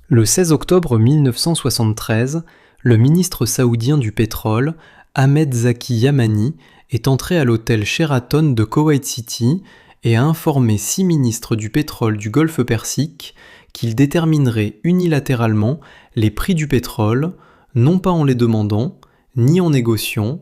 Le 16 octobre 1973, le ministre saoudien du pétrole, Ahmed Zaki Yamani, est entré à l'hôtel Sheraton de Kuwait City et a informé 6 ministres du pétrole du Golfe Persique qu'ils détermineraient unilatéralement les prix du pétrole, non pas en les demandant, ni en négociant,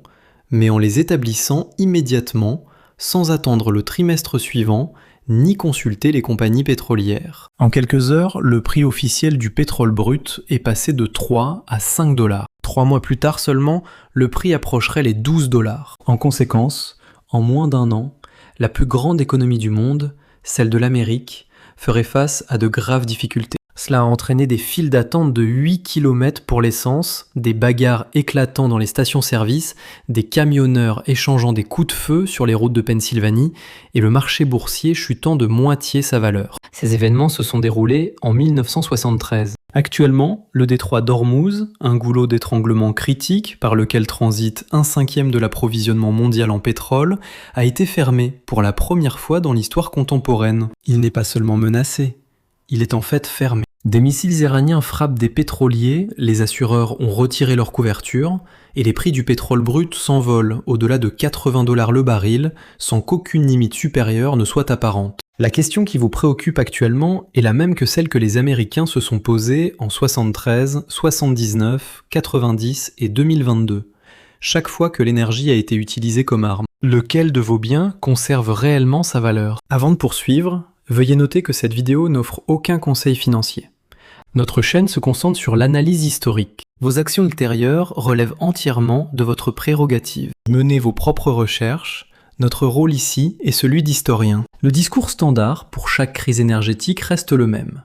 mais en les établissant immédiatement, sans attendre le trimestre suivant, ni consulter les compagnies pétrolières. En quelques heures, le prix officiel du pétrole brut est passé de 3 à 5 $. 3 mois plus tard seulement, le prix approcherait les 12 $. En conséquence, en moins d'un an, la plus grande économie du monde, celle de l'Amérique, ferait face à de graves difficultés. Cela a entraîné des files d'attente de 8 km pour l'essence, des bagarres éclatant dans les stations-service, des camionneurs échangeant des coups de feu sur les routes de Pennsylvanie et le marché boursier chutant de moitié sa valeur. Ces événements se sont déroulés en 1973. Actuellement, le détroit d'Ormuz, un goulot d'étranglement critique par lequel transite 1/5 de l'approvisionnement mondial en pétrole, a été fermé pour la première fois dans l'histoire contemporaine. Il n'est pas seulement menacé, il est en fait fermé. Des missiles iraniens frappent des pétroliers, les assureurs ont retiré leur couverture, et les prix du pétrole brut s'envolent au-delà de 80 $ le baril, sans qu'aucune limite supérieure ne soit apparente. La question qui vous préoccupe actuellement est la même que celle que les Américains se sont posées en 73, 79, 90 et 2022, chaque fois que l'énergie a été utilisée comme arme. Lequel de vos biens conserve réellement sa valeur ? Avant de poursuivre, veuillez noter que cette vidéo n'offre aucun conseil financier. Notre chaîne se concentre sur l'analyse historique. Vos actions ultérieures relèvent entièrement de votre prérogative. Menez vos propres recherches. Notre rôle ici est celui d'historien. Le discours standard pour chaque crise énergétique reste le même.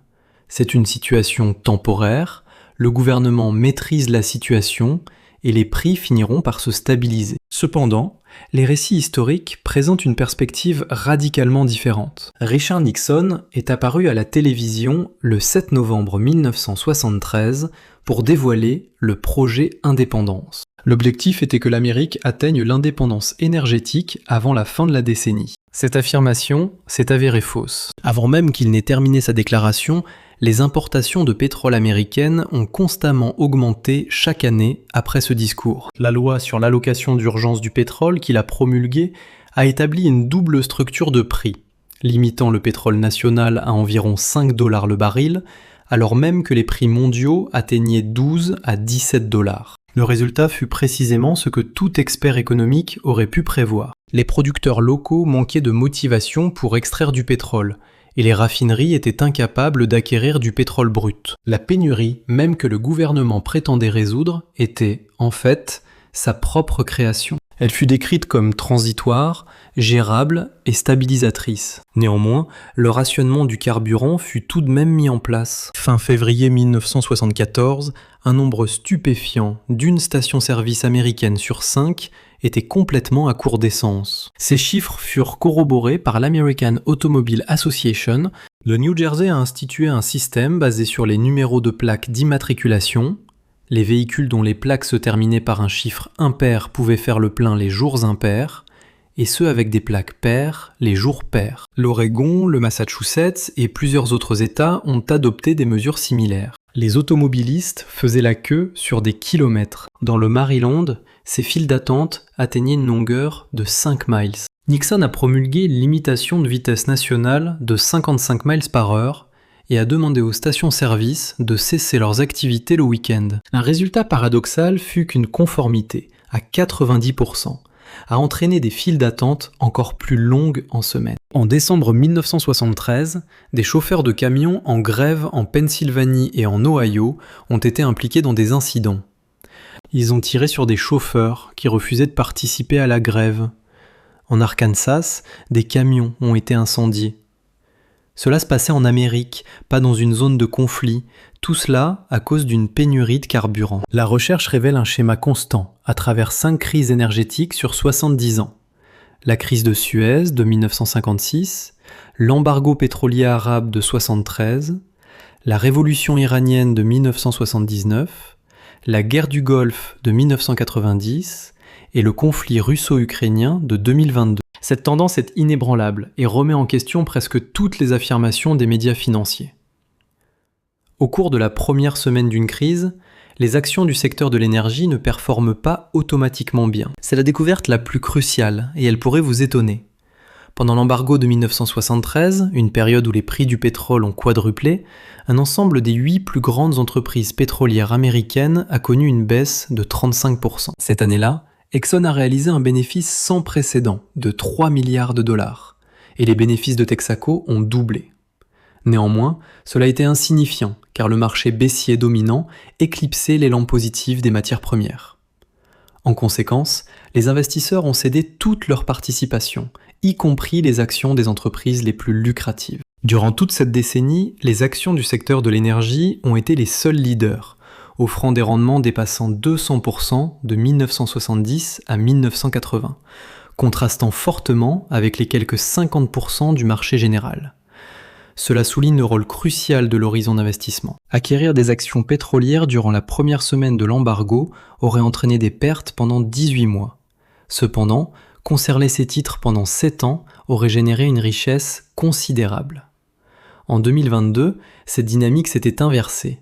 C'est une situation temporaire, le gouvernement maîtrise la situation et les prix finiront par se stabiliser. Cependant, les récits historiques présentent une perspective radicalement différente. Richard Nixon est apparu à la télévision le 7 novembre 1973 pour dévoiler le projet Indépendance. L'objectif était que l'Amérique atteigne l'indépendance énergétique avant la fin de la décennie. Cette affirmation s'est avérée fausse. Avant même qu'il n'ait terminé sa déclaration, les importations de pétrole américaines ont constamment augmenté chaque année après ce discours. La loi sur l'allocation d'urgence du pétrole qu'il a promulguée a établi une double structure de prix, limitant le pétrole national à environ 5 $ le baril, alors même que les prix mondiaux atteignaient 12 à 17 $. Le résultat fut précisément ce que tout expert économique aurait pu prévoir. Les producteurs locaux manquaient de motivation pour extraire du pétrole, et les raffineries étaient incapables d'acquérir du pétrole brut. La pénurie, même que le gouvernement prétendait résoudre, était, en fait, sa propre création. Elle fut décrite comme transitoire, gérable et stabilisatrice. Néanmoins, le rationnement du carburant fut tout de même mis en place. Fin février 1974, un nombre stupéfiant d'une station-service américaine sur 5 était complètement à court d'essence. Ces chiffres furent corroborés par l'American Automobile Association. Le New Jersey a institué un système basé sur les numéros de plaques d'immatriculation. Les véhicules dont les plaques se terminaient par un chiffre impair pouvaient faire le plein les jours impairs, et ceux avec des plaques paires les jours pairs. L'Oregon, le Massachusetts et plusieurs autres États ont adopté des mesures similaires. Les automobilistes faisaient la queue sur des kilomètres. Dans le Maryland, ces files d'attente atteignaient une longueur de 5 miles. Nixon a promulgué une limitation de vitesse nationale de 55 miles par heure et a demandé aux stations-service de cesser leurs activités le week-end. Un résultat paradoxal fut qu'une conformité, à 90%, a entraîné des files d'attente encore plus longues en semaine. En décembre 1973, des chauffeurs de camions en grève en Pennsylvanie et en Ohio ont été impliqués dans des incidents. Ils ont tiré sur des chauffeurs qui refusaient de participer à la grève. En Arkansas, des camions ont été incendiés. Cela se passait en Amérique, pas dans une zone de conflit, tout cela à cause d'une pénurie de carburant. La recherche révèle un schéma constant à travers 5 crises énergétiques sur 70 ans. La crise de Suez de 1956, l'embargo pétrolier arabe de 1973, la révolution iranienne de 1979, la guerre du Golfe de 1990 et le conflit russo-ukrainien de 2022. Cette tendance est inébranlable et remet en question presque toutes les affirmations des médias financiers. Au cours de la première semaine d'une crise, les actions du secteur de l'énergie ne performent pas automatiquement bien. C'est la découverte la plus cruciale et elle pourrait vous étonner. Pendant l'embargo de 1973, une période où les prix du pétrole ont quadruplé, un ensemble des 8 plus grandes entreprises pétrolières américaines a connu une baisse de 35%. Cette année-là, Exxon a réalisé un bénéfice sans précédent de 3 milliards de dollars et les bénéfices de Texaco ont doublé. Néanmoins, cela a été insignifiant car le marché baissier dominant éclipsait l'élan positif des matières premières. En conséquence, les investisseurs ont cédé toutes leurs participations, y compris les actions des entreprises les plus lucratives. Durant toute cette décennie, les actions du secteur de l'énergie ont été les seuls leaders, offrant des rendements dépassant 200% de 1970 à 1980, contrastant fortement avec les quelques 50% du marché général. Cela souligne le rôle crucial de l'horizon d'investissement. Acquérir des actions pétrolières durant la première semaine de l'embargo aurait entraîné des pertes pendant 18 mois. Cependant, conserver ces titres pendant 7 ans aurait généré une richesse considérable. En 2022, cette dynamique s'était inversée.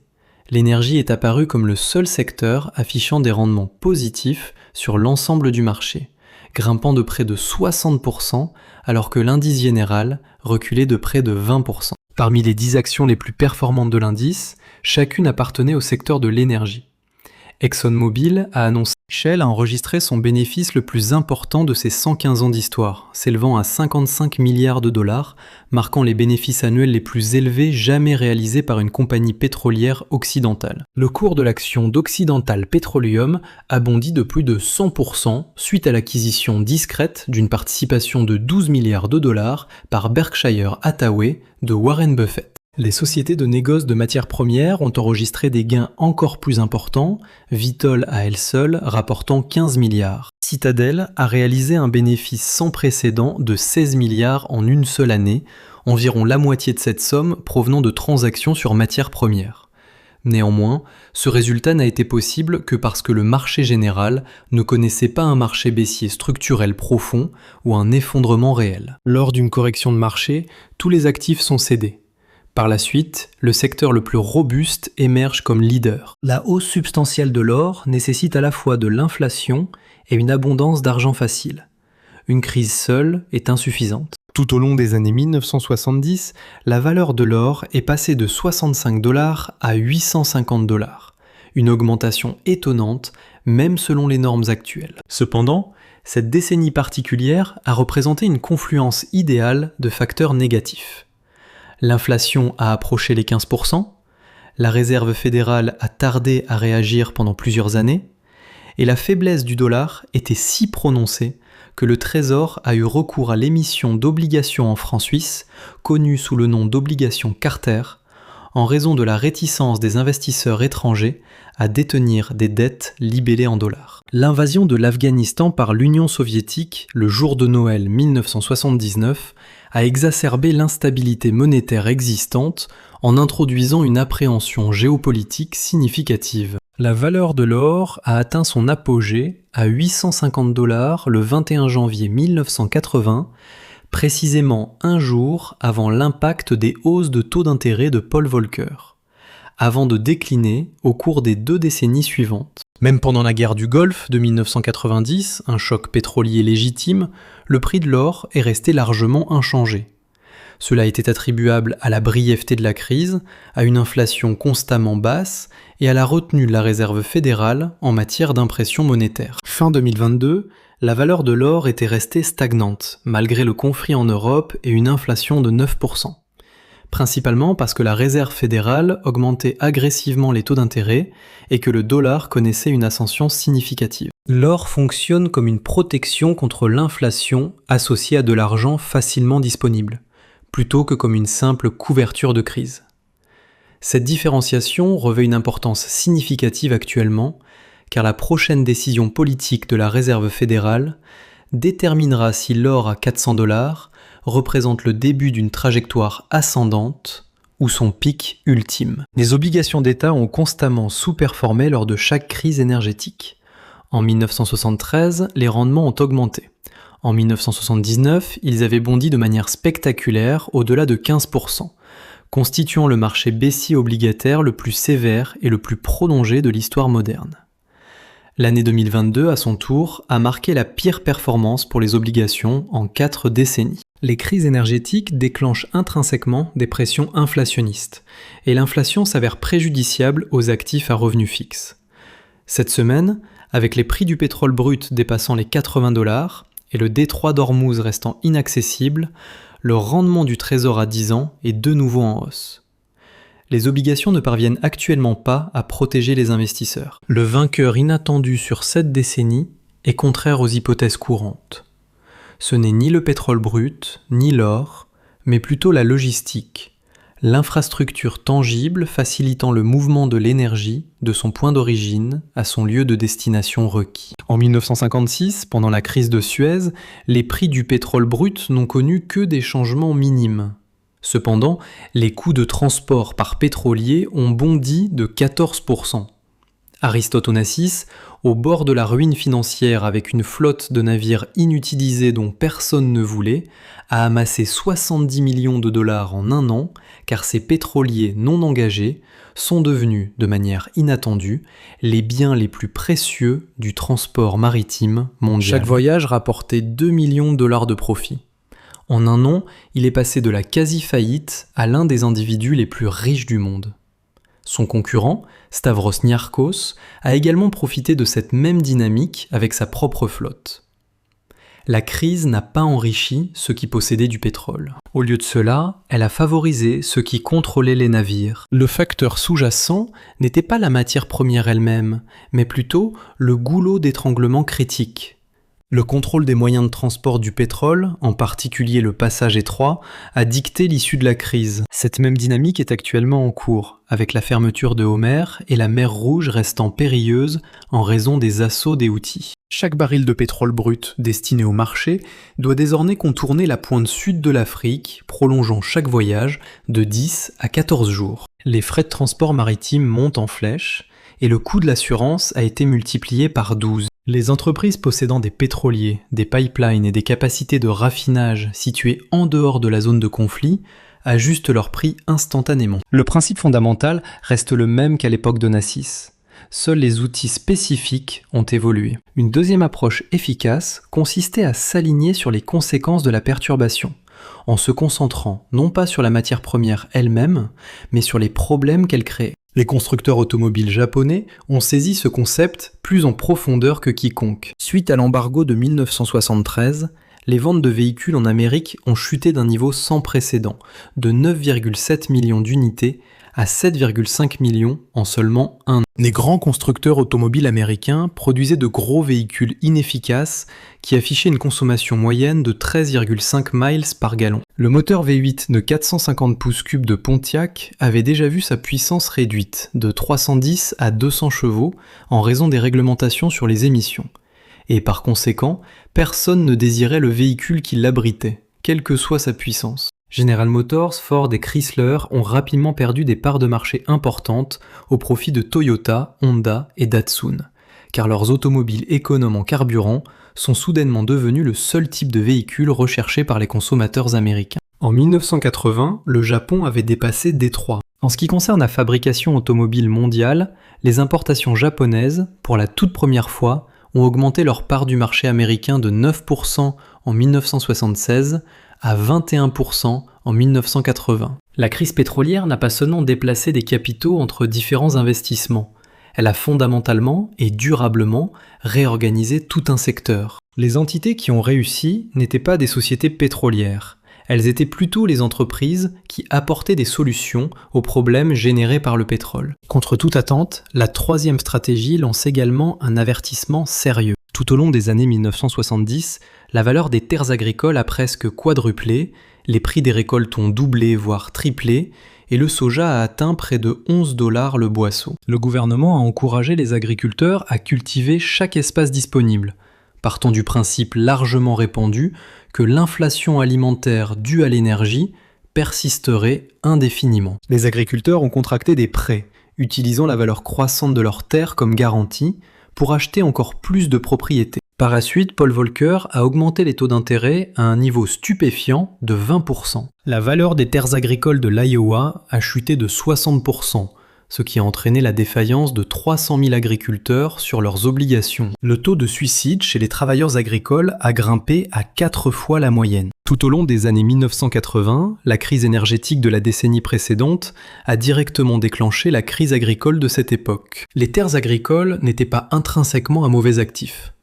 L'énergie est apparue comme le seul secteur affichant des rendements positifs sur l'ensemble du marché, grimpant de près de 60%, alors que l'indice général reculait de près de 20%. Parmi les 10 actions les plus performantes de l'indice, chacune appartenait au secteur de l'énergie. ExxonMobil a annoncé que Shell a enregistré son bénéfice le plus important de ses 115 ans d'histoire, s'élevant à 55 milliards de dollars, marquant les bénéfices annuels les plus élevés jamais réalisés par une compagnie pétrolière occidentale. Le cours de l'action d'Occidental Petroleum a bondi de plus de 100% suite à l'acquisition discrète d'une participation de 12 milliards de dollars par Berkshire Hathaway de Warren Buffett. Les sociétés de négoce de matières premières ont enregistré des gains encore plus importants, Vitol à elle seule rapportant 15 milliards. Citadel a réalisé un bénéfice sans précédent de 16 milliards en une seule année, environ la moitié de cette somme provenant de transactions sur matières premières. Néanmoins, ce résultat n'a été possible que parce que le marché général ne connaissait pas un marché baissier structurel profond ou un effondrement réel. Lors d'une correction de marché, tous les actifs sont cédés. Par la suite, le secteur le plus robuste émerge comme leader. La hausse substantielle de l'or nécessite à la fois de l'inflation et une abondance d'argent facile. Une crise seule est insuffisante. Tout au long des années 1970, la valeur de l'or est passée de 65 $ à 850 $, une augmentation étonnante même selon les normes actuelles. Cependant, cette décennie particulière a représenté une confluence idéale de facteurs négatifs. L'inflation a approché les 15%, la Réserve fédérale a tardé à réagir pendant plusieurs années, et la faiblesse du dollar était si prononcée que le Trésor a eu recours à l'émission d'obligations en francs suisses, connues sous le nom d'obligations Carter, en raison de la réticence des investisseurs étrangers à détenir des dettes libellées en dollars. L'invasion de l'Afghanistan par l'Union soviétique, le jour de Noël 1979, a exacerbé l'instabilité monétaire existante en introduisant une appréhension géopolitique significative. La valeur de l'or a atteint son apogée à 850 $ le 21 janvier 1980, précisément un jour avant l'impact des hausses de taux d'intérêt de Paul Volcker, avant de décliner au cours des 2 décennies suivantes. Même pendant la guerre du Golfe de 1990, un choc pétrolier légitime, le prix de l'or est resté largement inchangé. Cela était attribuable à la brièveté de la crise, à une inflation constamment basse et à la retenue de la Réserve fédérale en matière d'impression monétaire. Fin 2022, la valeur de l'or était restée stagnante, malgré le conflit en Europe et une inflation de 9%. Principalement parce que la Réserve fédérale augmentait agressivement les taux d'intérêt et que le dollar connaissait une ascension significative. L'or fonctionne comme une protection contre l'inflation associée à de l'argent facilement disponible, plutôt que comme une simple couverture de crise. Cette différenciation revêt une importance significative actuellement, car la prochaine décision politique de la Réserve fédérale déterminera si l'or à 400 $ représente le début d'une trajectoire ascendante ou son pic ultime. Les obligations d'État ont constamment sous-performé lors de chaque crise énergétique. En 1973, les rendements ont augmenté. En 1979, ils avaient bondi de manière spectaculaire au-delà de 15%, constituant le marché baissier obligataire le plus sévère et le plus prolongé de l'histoire moderne. L'année 2022, à son tour, a marqué la pire performance pour les obligations en 4 décennies. Les crises énergétiques déclenchent intrinsèquement des pressions inflationnistes, et l'inflation s'avère préjudiciable aux actifs à revenus fixes. Cette semaine, avec les prix du pétrole brut dépassant les $80 et le détroit d'Ormuz restant inaccessible, le rendement du trésor à 10 ans est de nouveau en hausse. Les obligations ne parviennent actuellement pas à protéger les investisseurs. Le vainqueur inattendu sur cette décennie est contraire aux hypothèses courantes. Ce n'est ni le pétrole brut, ni l'or, mais plutôt la logistique, l'infrastructure tangible facilitant le mouvement de l'énergie de son point d'origine à son lieu de destination requis. En 1956, pendant la crise de Suez, les prix du pétrole brut n'ont connu que des changements minimes. Cependant, les coûts de transport par pétrolier ont bondi de 14%. Aristote Onassis, au bord de la ruine financière avec une flotte de navires inutilisés dont personne ne voulait, a amassé 70 millions de dollars en un an, car ces pétroliers non engagés sont devenus, de manière inattendue, les biens les plus précieux du transport maritime mondial. Chaque voyage rapportait 2 millions de dollars de profit. En un an, il est passé de la quasi-faillite à l'un des individus les plus riches du monde. Son concurrent, Stavros Niarchos, a également profité de cette même dynamique avec sa propre flotte. La crise n'a pas enrichi ceux qui possédaient du pétrole. Au lieu de cela, elle a favorisé ceux qui contrôlaient les navires. Le facteur sous-jacent n'était pas la matière première elle-même, mais plutôt le goulot d'étranglement critique. Le contrôle des moyens de transport du pétrole, en particulier le passage étroit, a dicté l'issue de la crise. Cette même dynamique est actuellement en cours, avec la fermeture de Homer et la mer Rouge restant périlleuse en raison des assauts des Houthis. Chaque baril de pétrole brut destiné au marché doit désormais contourner la pointe sud de l'Afrique, prolongeant chaque voyage de 10 à 14 jours. Les frais de transport maritime montent en flèche, et le coût de l'assurance a été multiplié par 12. Les entreprises possédant des pétroliers, des pipelines et des capacités de raffinage situées en dehors de la zone de conflit ajustent leurs prix instantanément. Le principe fondamental reste le même qu'à l'époque d'Onassis. Seuls les outils spécifiques ont évolué. Une deuxième approche efficace consistait à s'aligner sur les conséquences de la perturbation, en se concentrant non pas sur la matière première elle-même, mais sur les problèmes qu'elle créait. Les constructeurs automobiles japonais ont saisi ce concept plus en profondeur que quiconque. Suite à l'embargo de 1973, les ventes de véhicules en Amérique ont chuté d'un niveau sans précédent, de 9,7 millions d'unités à 7,5 millions en seulement un an. Les grands constructeurs automobiles américains produisaient de gros véhicules inefficaces qui affichaient une consommation moyenne de 13,5 miles par gallon. Le moteur V8 de 450 pouces cubes de Pontiac avait déjà vu sa puissance réduite de 310 à 200 chevaux en raison des réglementations sur les émissions. Et par conséquent, personne ne désirait le véhicule qui l'abritait, quelle que soit sa puissance. General Motors, Ford et Chrysler ont rapidement perdu des parts de marché importantes au profit de Toyota, Honda et Datsun, car leurs automobiles économes en carburant sont soudainement devenus le seul type de véhicule recherché par les consommateurs américains. En 1980, le Japon avait dépassé Détroit. En ce qui concerne la fabrication automobile mondiale, les importations japonaises, pour la toute première fois, ont augmenté leur part du marché américain de 9% en 1976 à 21% en 1980. La crise pétrolière n'a pas seulement déplacé des capitaux entre différents investissements, elle a fondamentalement et durablement réorganisé tout un secteur. Les entités qui ont réussi n'étaient pas des sociétés pétrolières, elles étaient plutôt les entreprises qui apportaient des solutions aux problèmes générés par le pétrole. Contre toute attente, la troisième stratégie lance également un avertissement sérieux. Tout au long des années 1970, la valeur des terres agricoles a presque quadruplé, les prix des récoltes ont doublé voire triplé, et le soja a atteint près de 11 $ le boisseau. Le gouvernement a encouragé les agriculteurs à cultiver chaque espace disponible, partant du principe largement répandu que l'inflation alimentaire due à l'énergie persisterait indéfiniment. Les agriculteurs ont contracté des prêts, utilisant la valeur croissante de leurs terres comme garantie, pour acheter encore plus de propriétés. Par la suite, Paul Volcker a augmenté les taux d'intérêt à un niveau stupéfiant de 20%. La valeur des terres agricoles de l'Iowa a chuté de 60%, ce qui a entraîné la défaillance de 300 000 agriculteurs sur leurs obligations. Le taux de suicide chez les travailleurs agricoles a grimpé à 4 fois la moyenne. Tout au long des années 1980, la crise énergétique de la décennie précédente a directement déclenché la crise agricole de cette époque. Les terres agricoles n'étaient pas intrinsèquement un mauvais actif.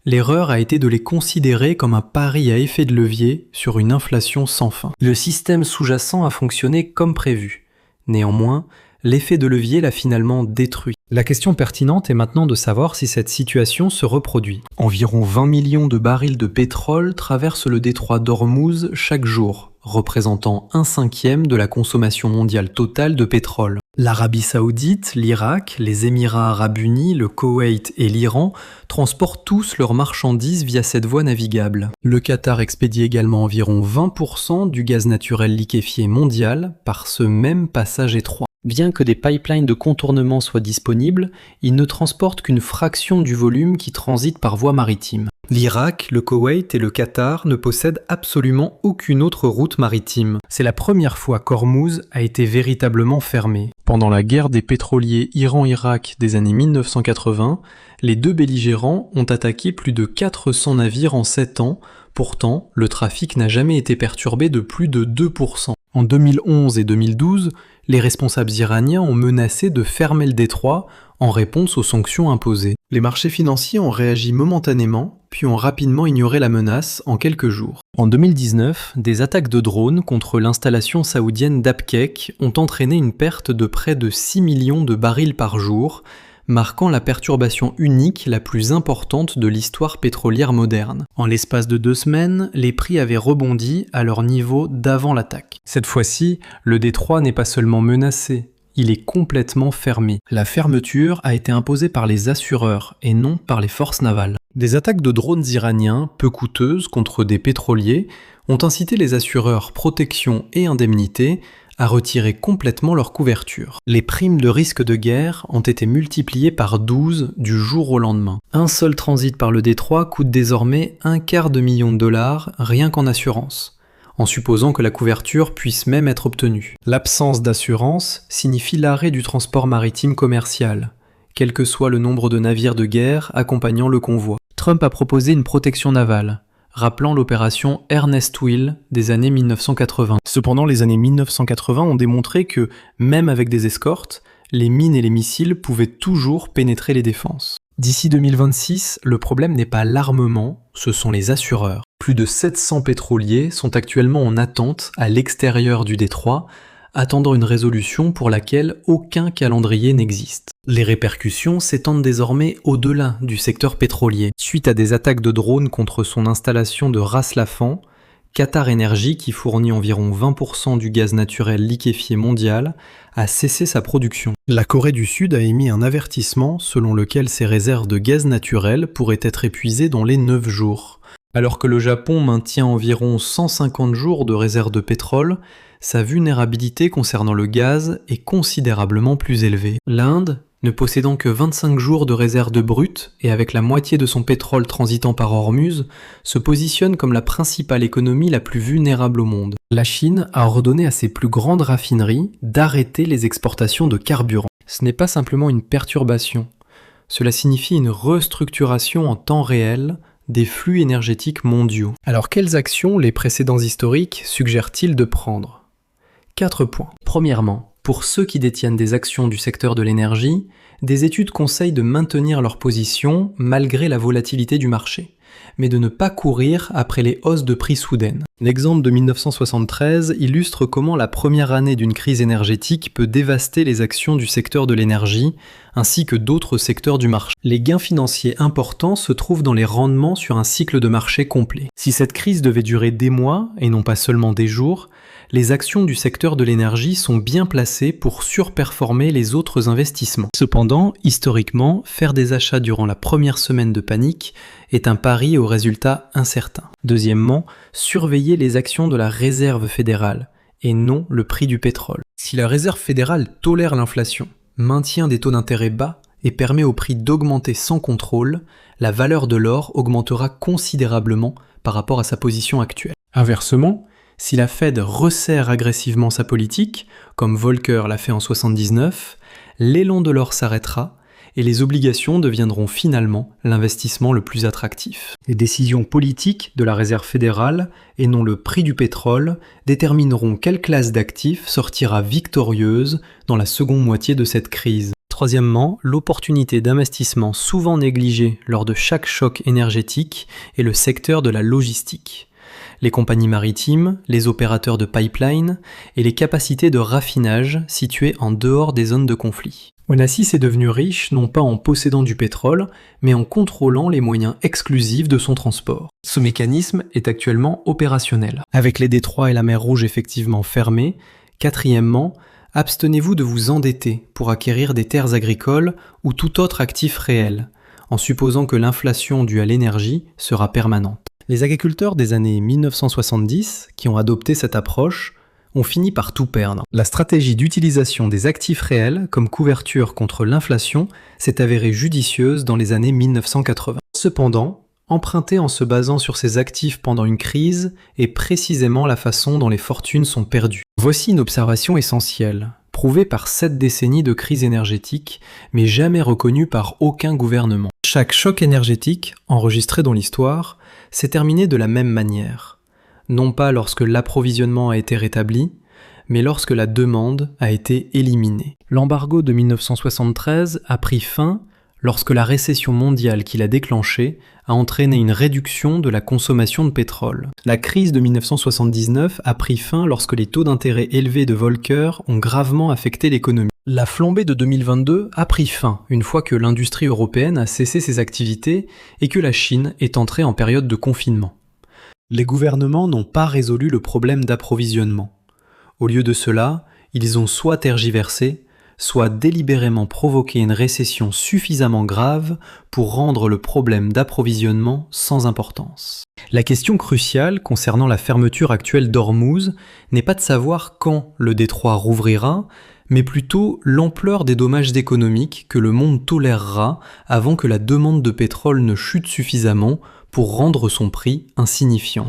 L'erreur a été de les considérer comme un pari à effet de levier sur une inflation sans fin. Le système sous-jacent a fonctionné comme prévu. Néanmoins, l'effet de levier l'a finalement détruit. La question pertinente est maintenant de savoir si cette situation se reproduit. Environ 20 millions de barils de pétrole traversent le détroit d'Ormuz chaque jour, représentant 1/5 de la consommation mondiale totale de pétrole. L'Arabie Saoudite, l'Irak, les Émirats Arabes Unis, le Koweït et l'Iran transportent tous leurs marchandises via cette voie navigable. Le Qatar expédie également environ 20% du gaz naturel liquéfié mondial par ce même passage étroit. Bien que des pipelines de contournement soient disponibles, ils ne transportent qu'une fraction du volume qui transite par voie maritime. L'Irak, le Koweït et le Qatar ne possèdent absolument aucune autre route maritime. C'est la première fois qu'Ormuz a été véritablement fermé. Pendant la guerre des pétroliers Iran-Irak des années 1980, les deux belligérants ont attaqué plus de 400 navires en 7 ans. Pourtant, le trafic n'a jamais été perturbé de plus de 2%. En 2011 et 2012, les responsables iraniens ont menacé de fermer le détroit en réponse aux sanctions imposées. Les marchés financiers ont réagi momentanément, puis ont rapidement ignoré la menace en quelques jours. En 2019, des attaques de drones contre l'installation saoudienne d'Abqaiq ont entraîné une perte de près de 6 millions de barils par jour, marquant la perturbation unique la plus importante de l'histoire pétrolière moderne. En l'espace de 2 semaines, les prix avaient rebondi à leur niveau d'avant l'attaque. Cette fois-ci, le détroit n'est pas seulement menacé, il est complètement fermé. La fermeture a été imposée par les assureurs et non par les forces navales. Des attaques de drones iraniens, peu coûteuses contre des pétroliers, ont incité les assureurs protection et indemnité à retirer complètement leur couverture. Les primes de risque de guerre ont été multipliées par 12 du jour au lendemain. Un seul transit par le détroit coûte désormais $250 000 rien qu'en assurance, en supposant que la couverture puisse même être obtenue. L'absence d'assurance signifie l'arrêt du transport maritime commercial, quel que soit le nombre de navires de guerre accompagnant le convoi. Trump a proposé une protection navale, rappelant l'opération Ernest Will des années 1980. Cependant, les années 1980 ont démontré que, même avec des escortes, les mines et les missiles pouvaient toujours pénétrer les défenses. D'ici 2026, le problème n'est pas l'armement, ce sont les assureurs. Plus de 700 pétroliers sont actuellement en attente à l'extérieur du détroit, attendant une résolution pour laquelle aucun calendrier n'existe. Les répercussions s'étendent désormais au-delà du secteur pétrolier. Suite à des attaques de drones contre son installation de Ras Laffan, Qatar Energy, qui fournit environ 20% du gaz naturel liquéfié mondial, a cessé sa production. La Corée du Sud a émis un avertissement selon lequel ses réserves de gaz naturel pourraient être épuisées dans les 9 jours. Alors que le Japon maintient environ 150 jours de réserves de pétrole, sa vulnérabilité concernant le gaz est considérablement plus élevée. L'Inde, ne possédant que 25 jours de réserve de brut et avec la moitié de son pétrole transitant par Ormuz, se positionne comme la principale économie la plus vulnérable au monde. La Chine a ordonné à ses plus grandes raffineries d'arrêter les exportations de carburant. Ce n'est pas simplement une perturbation, cela signifie une restructuration en temps réel des flux énergétiques mondiaux. Alors quelles actions les précédents historiques suggèrent-ils de prendre ? 4 points. Premièrement, pour ceux qui détiennent des actions du secteur de l'énergie, des études conseillent de maintenir leur position malgré la volatilité du marché, mais de ne pas courir après les hausses de prix soudaines. L'exemple de 1973 illustre comment la première année d'une crise énergétique peut dévaster les actions du secteur de l'énergie, ainsi que d'autres secteurs du marché. Les gains financiers importants se trouvent dans les rendements sur un cycle de marché complet. Si cette crise devait durer des mois, et non pas seulement des jours, les actions du secteur de l'énergie sont bien placées pour surperformer les autres investissements. Cependant, historiquement, faire des achats durant la première semaine de panique est un pari aux résultats incertains. Deuxièmement, surveiller les actions de la Réserve fédérale et non le prix du pétrole. Si la Réserve fédérale tolère l'inflation, maintient des taux d'intérêt bas et permet au prix d'augmenter sans contrôle, la valeur de l'or augmentera considérablement par rapport à sa position actuelle. Inversement, si la Fed resserre agressivement sa politique, comme Volcker l'a fait en 1979, l'élan de l'or s'arrêtera et les obligations deviendront finalement l'investissement le plus attractif. Les décisions politiques de la Réserve fédérale, et non le prix du pétrole, détermineront quelle classe d'actifs sortira victorieuse dans la seconde moitié de cette crise. Troisièmement, l'opportunité d'investissement souvent négligée lors de chaque choc énergétique est le secteur de la logistique. Les compagnies maritimes, les opérateurs de pipeline et les capacités de raffinage situées en dehors des zones de conflit. Onassis est devenu riche non pas en possédant du pétrole, mais en contrôlant les moyens exclusifs de son transport. Ce mécanisme est actuellement opérationnel. Avec les détroits et la mer Rouge effectivement fermés, quatrièmement, abstenez-vous de vous endetter pour acquérir des terres agricoles ou tout autre actif réel, en supposant que l'inflation due à l'énergie sera permanente. Les agriculteurs des années 1970, qui ont adopté cette approche, ont fini par tout perdre. La stratégie d'utilisation des actifs réels comme couverture contre l'inflation s'est avérée judicieuse dans les années 1980. Cependant, emprunter en se basant sur ces actifs pendant une crise est précisément la façon dont les fortunes sont perdues. Voici une observation essentielle, prouvée par 7 décennies de crise énergétique, mais jamais reconnue par aucun gouvernement. Chaque choc énergétique, enregistré dans l'histoire, s'est terminé de la même manière. Non pas lorsque l'approvisionnement a été rétabli, mais lorsque la demande a été éliminée. L'embargo de 1973 a pris fin lorsque la récession mondiale qui l'a déclenchée a entraîné une réduction de la consommation de pétrole. La crise de 1979 a pris fin lorsque les taux d'intérêt élevés de Volcker ont gravement affecté l'économie. La flambée de 2022 a pris fin une fois que l'industrie européenne a cessé ses activités et que la Chine est entrée en période de confinement. Les gouvernements n'ont pas résolu le problème d'approvisionnement. Au lieu de cela, ils ont soit tergiversé, soit délibérément provoqué une récession suffisamment grave pour rendre le problème d'approvisionnement sans importance. La question cruciale concernant la fermeture actuelle d'Ormuz n'est pas de savoir quand le détroit rouvrira, mais plutôt l'ampleur des dommages économiques que le monde tolérera avant que la demande de pétrole ne chute suffisamment pour rendre son prix insignifiant.